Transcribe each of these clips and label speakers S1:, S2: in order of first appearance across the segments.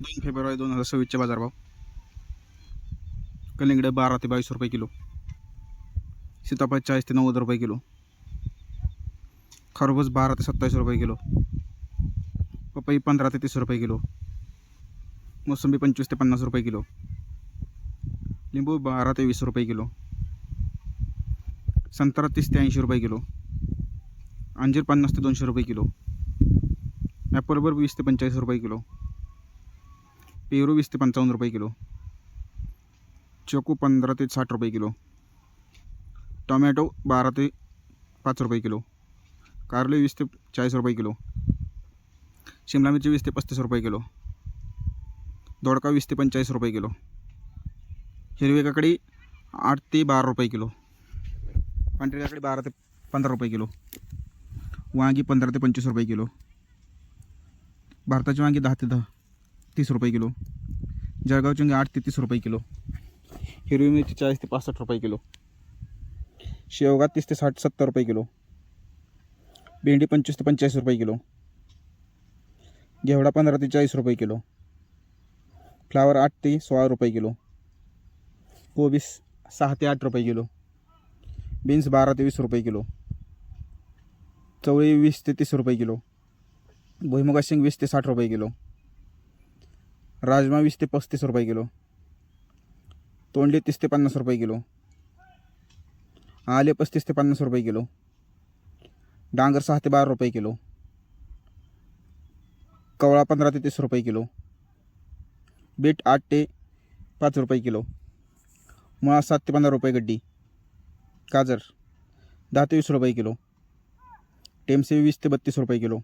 S1: 2 February 2026चे बाजारभाव. कलिंगड 12 ते 22 रुपये किलो, सीताफळ 40 ते 90 रुपये किलो, खरबूज 12 ते 27 रुपये किलो, पपई 15 ते 30 रुपये किलो, मोसंबी 25 ते 50 रुपये किलो, लिंबू 12 ते 20 रुपये किलो, संत्रा 30 ते 80 रुपये किलो, अंजीर 50 ते 200 रुपये किलो, ॲपलबर 20 ते 45 रुपये किलो, पेरू 20 ते 55 रुपये किलो, चोकू 15 ते 60 रुपये किलो, टोमॅटो 12 ते 5 रुपये किलो, कारले 20 ते 40 रुपये किलो, शिमला मिरची 20 ते 35 रुपये किलो, दोडका 20 ते 45 रुपये किलो, हिरवी काकडी 8 ते 12 रुपये किलो, पांढरी काकडी 12 ते 15 रुपये किलो, वांगी 15 ते 25 रुपये किलो, भारताची वांगी 10 ते 30 रुपये किलो, जळगावची वांगी 8 ते 30 रुपये किलो, हिरवी मिरची 40 ते 65 रुपये किलो, शेवगा 30 ते 70 रुपये किलो, भेंडी 25 ते 45 रुपये किलो, घेवडा 15 ते 40 रुपये किलो, फ्लावर 8 ते 16 रुपये किलो, कोबी 6 ते 8 रुपये किलो, बीन्स 12 ते 20 रुपये किलो, चवळी 20 ते 30 रुपये किलो, भुईमुगाची शेंग 20 ते 60 रुपये किलो, राजमा 20 ते 35 रुपये किलो, तोंडली 30 ते 50 रुपये किलो, आले 35 ते 50 रुपये किलो, डांगर 6 ते 12 रुपये किलो, कवळा 15 ते 30 रुपये किलो, बीट 8 ते 5 रुपये किलो, मुळा 7 ते 15 रुपये गड्डी, गाजर 10 ते 20 रुपये किलो, टेमसे 20 ते 32 रुपये किलो,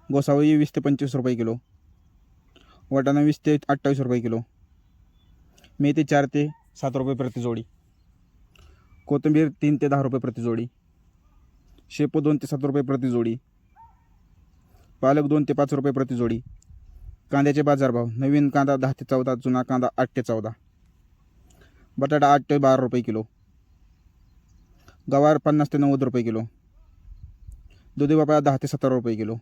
S1: गोसावळी 20 ते 25 रुपये किलो, वाटाणा 20 ते 28 रुपये किलो, मेथी 4 ते 7 रुपये प्रति जोडी, कोथिंबीर 3 ते 10 रुपये प्रति जोडी, शेपू 2 ते 7 रुपये प्रति जोडी, पालक 2 ते 5 रुपये प्रति जोडी. कांद्याचे बाजारभाव. नवीन कांदा 10 ते 14, जुना कांदा 8 ते 14, बटाटा 8 ते 12 रुपये किलो, गवार 50 ते 90 रुपये किलो, दुधी भोपळा 10 ते 17 रुपये किलो,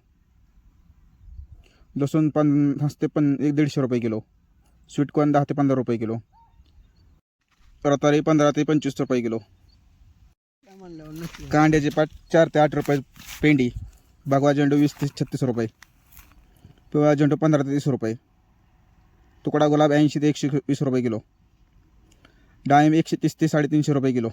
S1: लसूण 50 ते 150 रुपये किलो, स्वीटकॉर्न 10 ते 15 रुपये किलो, रताळी 15 ते 25 रुपये किलो, कांद्याचे पाट 4 ते 8 रुपये पेंडी, भगवा झेंडू 20 ते 36 रुपये, पिवळा झेंडू 15 ते 30 रुपये, तुकडा गुलाब 80 ते 120 रुपये किलो, डाळिंब 130 ते 350 रुपये किलो.